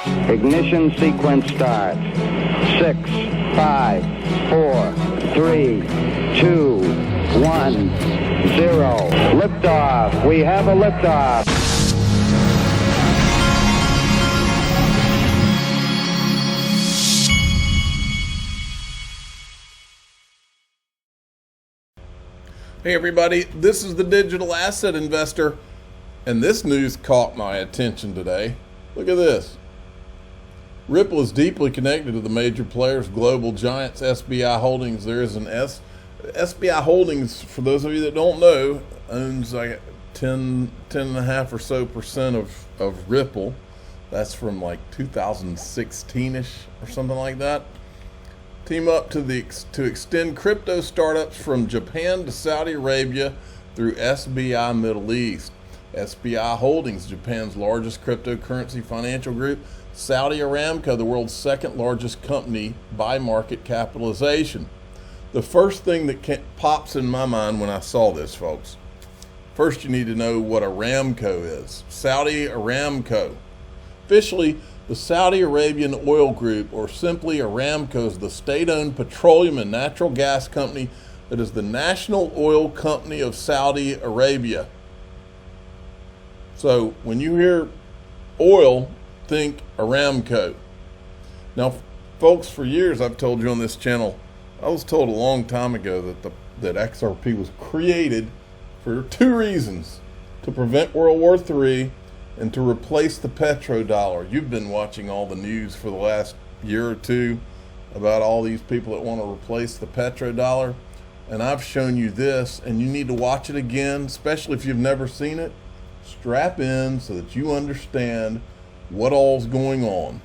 Ignition sequence starts. 6, 5, 4, 3, 2, 1, 0. Liftoff. We have a liftoff. Hey everybody, this is the Digital Asset Investor, and this news caught my attention today. Look at this. Ripple is deeply connected to the major players, global giants, SBI Holdings. There is an SBI Holdings, for those of you that don't know, owns like 10.5% or so of Ripple. That's from like 2016-ish or something like that. Team up to extend crypto startups from Japan to Saudi Arabia through SBI Middle East. SBI Holdings, Japan's largest cryptocurrency financial group. Saudi Aramco, the world's second largest company by market capitalization. The first thing that pops in my mind when I saw this, folks, first you need to know what Aramco is. Saudi Aramco. Officially, the Saudi Arabian Oil Group, or simply Aramco, is the state-owned petroleum and natural gas company that is the national oil company of Saudi Arabia. So when you hear oil, think Aramco. Now, folks, for years I've told you on this channel, I was told a long time ago that XRP was created for two reasons: to prevent World War III and to replace the PetroDollar. You've been watching all the news for the last year or two about all these people that want to replace the PetroDollar. And I've shown you this, and you need to watch it again, especially if you've never seen it. Strap in so that you understand what all's going on.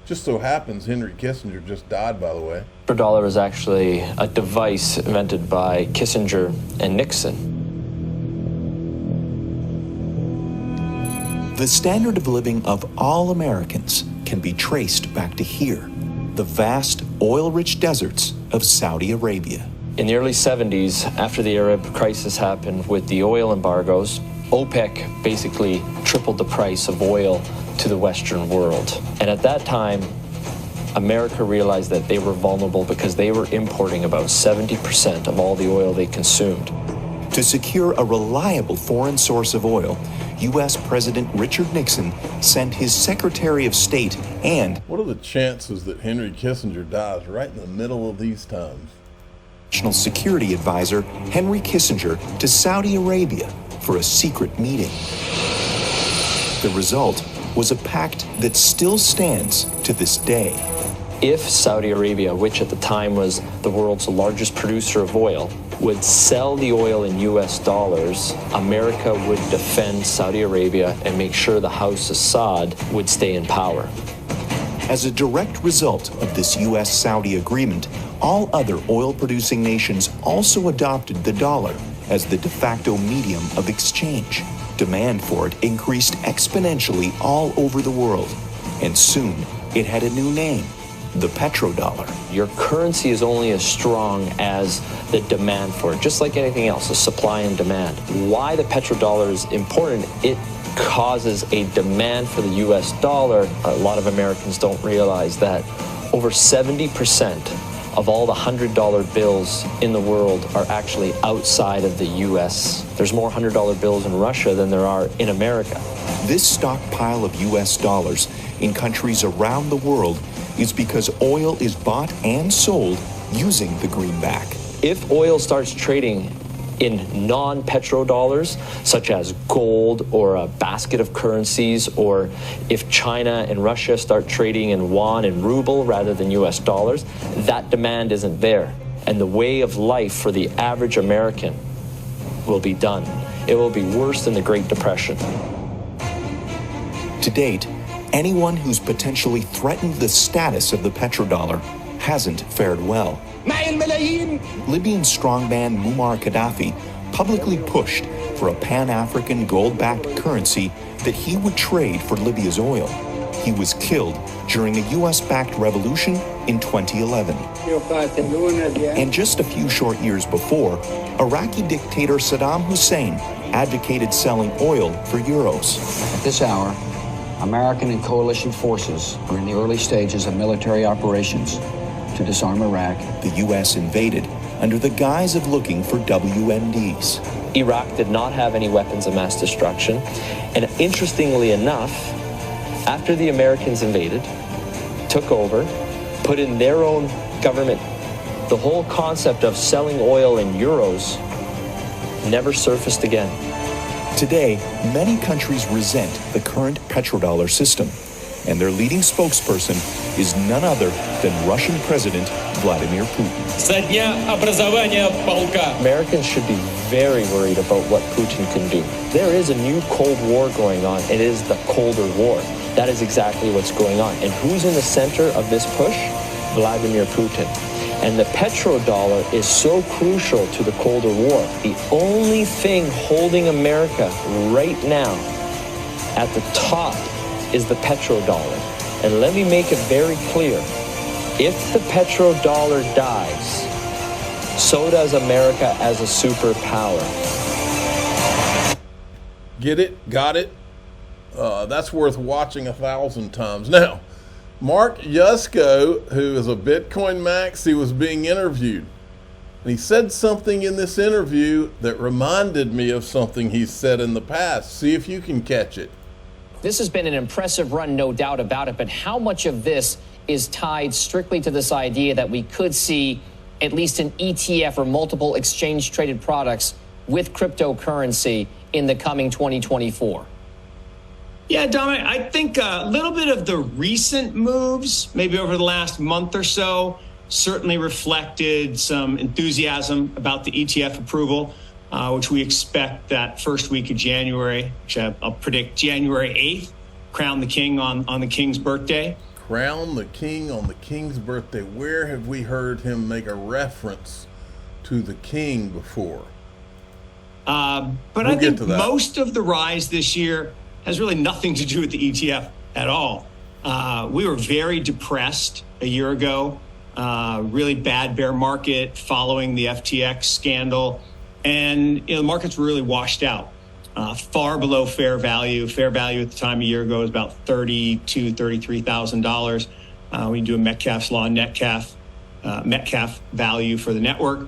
Just so happens Henry Kissinger just died, by the way. PetroDollar is actually a device invented by Kissinger and Nixon. The standard of living of all Americans can be traced back to here, the vast oil-rich deserts of Saudi Arabia. In the early 70s, after the Arab crisis happened with the oil embargoes, OPEC basically tripled the price of oil to the Western world. And at that time, America realized that they were vulnerable because they were importing about 70% of all the oil they consumed. To secure a reliable foreign source of oil, U.S. President Richard Nixon sent his Secretary of State and what are the chances that Henry Kissinger dies right in the middle of these times? National Security Advisor Henry Kissinger to Saudi Arabia for a secret meeting. The result was a pact that still stands to this day. If Saudi Arabia, which at the time was the world's largest producer of oil, would sell the oil in US dollars, America would defend Saudi Arabia and make sure the House Assad would stay in power. As a direct result of this US-Saudi agreement, all other oil-producing nations also adopted the dollar as the de facto medium of exchange. Demand for it increased exponentially all over the world, and soon it had a new name: the PetroDollar. Your currency is only as strong as the demand for it, just like anything else, a supply and demand. Why the PetroDollar is important, it causes a demand for the US dollar. A lot of Americans don't realize that over 70% of all the $100 bills in the world are actually outside of the US. There's more $100 bills in Russia than there are in America. This stockpile of US dollars in countries around the world is because oil is bought and sold using the greenback. If oil starts trading in non-petrodollars, such as gold or a basket of currencies, or if China and Russia start trading in yuan and ruble rather than US dollars, that demand isn't there. And the way of life for the average American will be done. It will be worse than the Great Depression. To date, anyone who's potentially threatened the status of the petrodollar hasn't fared well. Libyan strongman Muammar Gaddafi publicly pushed for a Pan-African gold-backed currency that he would trade for Libya's oil. He was killed during a US-backed revolution in 2011. And just a few short years before, Iraqi dictator Saddam Hussein advocated selling oil for euros. At this hour, American and coalition forces are in the early stages of military operations to disarm Iraq. The U.S. invaded under the guise of looking for WMDs. Iraq did not have any weapons of mass destruction. And interestingly enough, after the Americans invaded, took over, put in their own government, the whole concept of selling oil in euros never surfaced again. Today, many countries resent the current petrodollar system, and their leading spokesperson is none other than Russian President Vladimir Putin. Americans should be very worried about what Putin can do. There is a new Cold War going on. It is the Colder War. That is exactly what's going on. And who's in the center of this push? Vladimir Putin. And the petrodollar is so crucial to the Colder War. The only thing holding America right now at the top is the petrodollar. And let me make it very clear. If the petrodollar dies, so does America as a superpower. Get it? Got it? That's worth watching 1,000 times. Now, Mark Yusko, who is a Bitcoin max, he was being interviewed. And he said something in this interview that reminded me of something he's said in the past. See if you can catch it. This has been an impressive run, no doubt about it, but how much of this is tied strictly to this idea that we could see at least an ETF or multiple exchange-traded products with cryptocurrency in the coming 2024? Yeah, Dominic, I think a little bit of the recent moves, maybe over the last month or so, certainly reflected some enthusiasm about the ETF approval, which we expect that first week of January, which I'll predict January 8th, crown the king on the king's birthday. Crown the king on the king's birthday. Where have we heard him make a reference to the king before? But I think most of the rise this year has really nothing to do with the ETF at all. We were very depressed a year ago, really bad bear market following the FTX scandal. And the markets were really washed out, far below fair value. Fair value at the time a year ago was about $32,000, $33,000. We do a Metcalfe's law, Metcalf value for the network.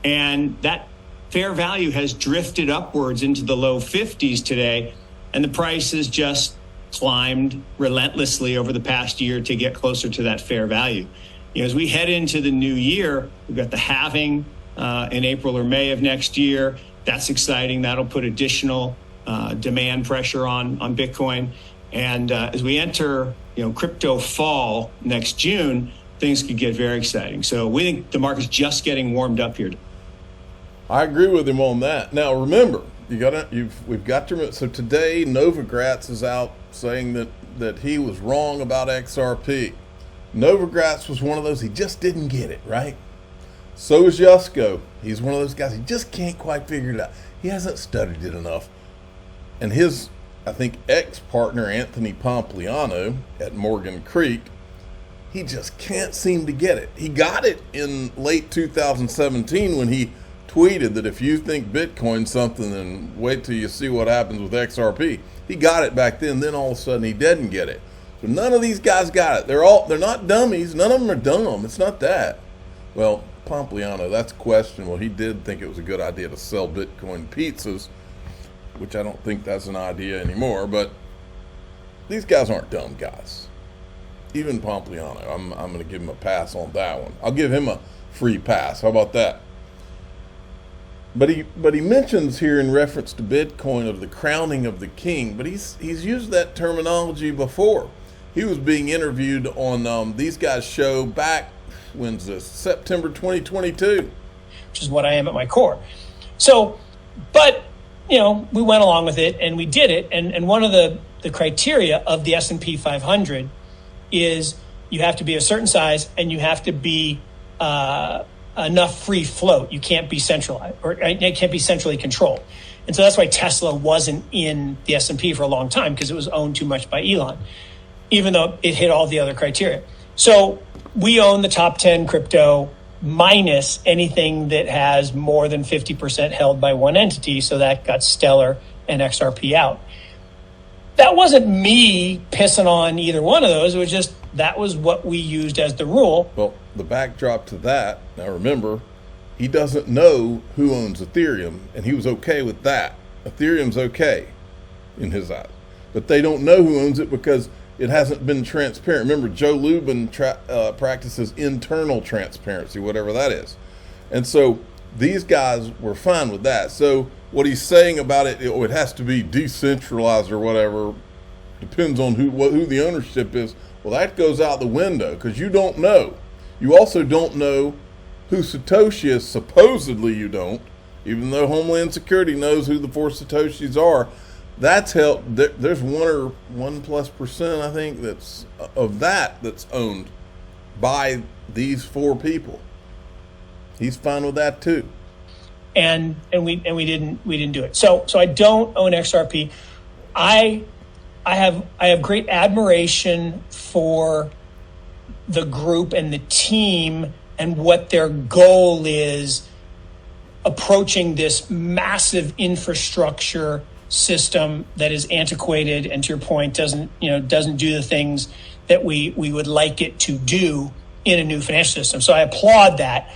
And that fair value has drifted upwards into the low 50s today. And the price has just climbed relentlessly over the past year to get closer to that fair value. As we head into the new year, we've got the halving in April or May of next year. That's exciting. That'll put additional demand pressure on Bitcoin. And as we enter, crypto fall next June, things could get very exciting. So we think the market's just getting warmed up here. I agree with him on that. Now, remember, we've got to. So today, Novogratz is out saying that he was wrong about XRP. Novogratz was one of those, he just didn't get it, right? So is Yusko. He's one of those guys, he just can't quite figure it out. He hasn't studied it enough. And his, I think, ex-partner, Anthony Pompliano at Morgan Creek, he just can't seem to get it. He got it in late 2017 when he tweeted that if you think Bitcoin's something, then wait till you see what happens with XRP. He got it back then all of a sudden he didn't get it. So none of these guys got it. They're not dummies. None of them are dumb. It's not that. Well, Pompliano, that's questionable. He did think it was a good idea to sell Bitcoin pizzas, which I don't think that's an idea anymore, but these guys aren't dumb guys. Even Pompliano, I'm going to give him a pass on that one. I'll give him a free pass. How about that? But he mentions here in reference to Bitcoin of the crowning of the king, but he's used that terminology before. He was being interviewed on these guys' show back, when's this? September 2022. Which is what I am at my core. So, but, we went along with it and we did it. And one of the criteria of the S&P 500 is you have to be a certain size and you have to be enough free float. You can't be centralized, or it can't be centrally controlled. And so that's why Tesla wasn't in the S&P for a long time, because it was owned too much by Elon, even though it hit all the other criteria. So we own the top 10 crypto minus anything that has more than 50% held by one entity. So that got Stellar and XRP out. that wasn't me pissing on either one of those. It was just that was what we used as the rule. Well, the backdrop to that, now remember, he doesn't know who owns Ethereum, and he was okay with that. Ethereum's okay in his eyes, but they don't know who owns it because it hasn't been transparent. Remember, Joe Lubin practices internal transparency, whatever that is. And so these guys were fine with that. So what he's saying about it, it has to be decentralized or whatever, depends on who the ownership is. Well, that goes out the window because you don't know. You also don't know who Satoshi is. Supposedly you don't, even though Homeland Security knows who the 4 Satoshis are. That's helped. There's 1+%, I think, that's owned by these 4 people. He's fine with that too. And we didn't do it. So I don't own XRP. I have great admiration for the group and the team and what their goal is approaching this massive infrastructure system that is antiquated and, to your point, doesn't do the things that we would like it to do in a new financial system. So I applaud that.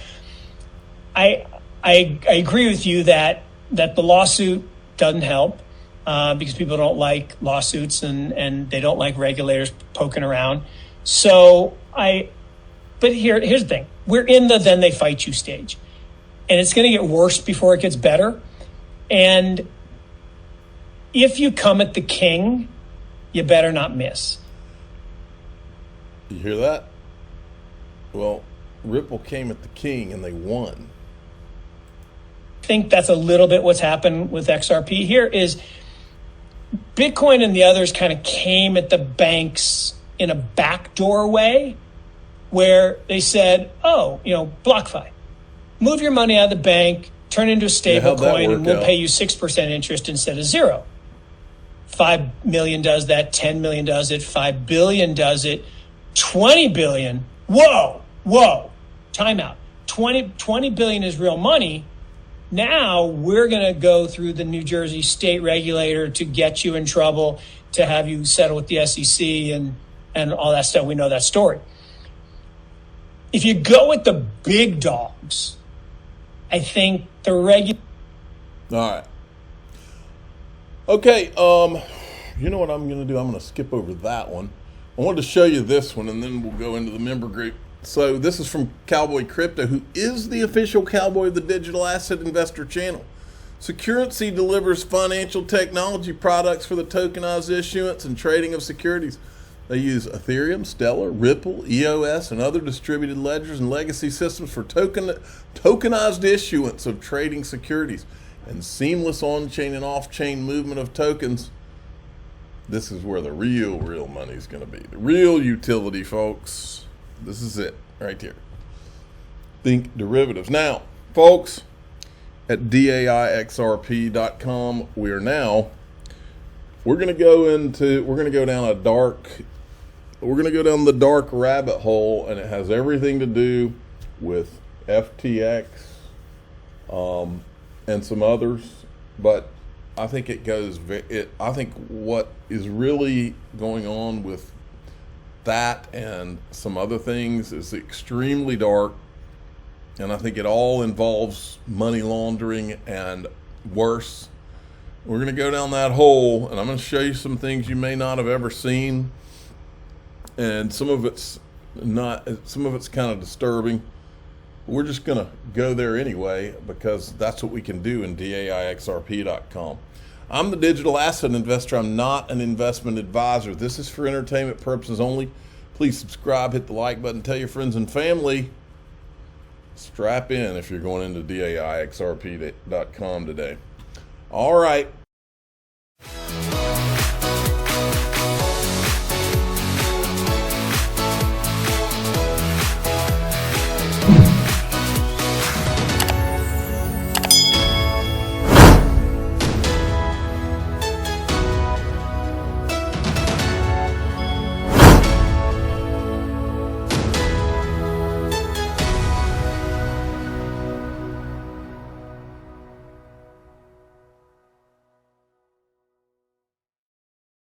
I agree with you that the lawsuit doesn't help because people don't like lawsuits and they don't like regulators poking around. But here's the thing: we're in the then they fight you stage, and it's going to get worse before it gets better. And if you come at the king, you better not miss. You hear that? Well, Ripple came at the king and they won. I think that's a little bit what's happened with XRP. Here is Bitcoin and the others kind of came at the banks in a backdoor way where they said, BlockFi, move your money out of the bank, turn it into a stable coin, and we'll pay you 6% interest instead of 0. 5 million does that, 10 million does it, 5 billion does it, 20 billion. Whoa, time out. 20 billion is real money. Now we're going to go through the New Jersey state regulator to get you in trouble, to have you settle with the SEC and all that stuff. We know that story. If you go with the big dogs, I think the regular. All right. Okay, you know what I'm going to do? I'm going to skip over that one. I wanted to show you this one, and then we'll go into the member group. So this is from Cowboy Crypto, who is the official cowboy of the Digital Asset Investor channel. Securrency delivers financial technology products for the tokenized issuance and trading of securities. They use Ethereum, Stellar, Ripple, EOS, and other distributed ledgers and legacy systems for tokenized issuance of trading securities and seamless on-chain and off-chain movement of tokens. This is where the real money is going to be. The real utility, folks. This is it right here. Think derivatives. Now, folks, at DAIXRP.com, we're going to go down the dark rabbit hole, and it has everything to do with FTX and some others, but I think I think what is really going on with that and some other things is extremely dark, and I think it all involves money laundering and worse. We're going to go down that hole, and I'm going to show you some things you may not have ever seen, and some of it's kind of disturbing. We're just going to go there anyway because that's what we can do in DAIXRP.com. I'm the digital asset investor. I'm not an investment advisor. This is for entertainment purposes only. Please subscribe, hit the like button, tell your friends and family. Strap in if you're going into DAIXRP.com today. All right.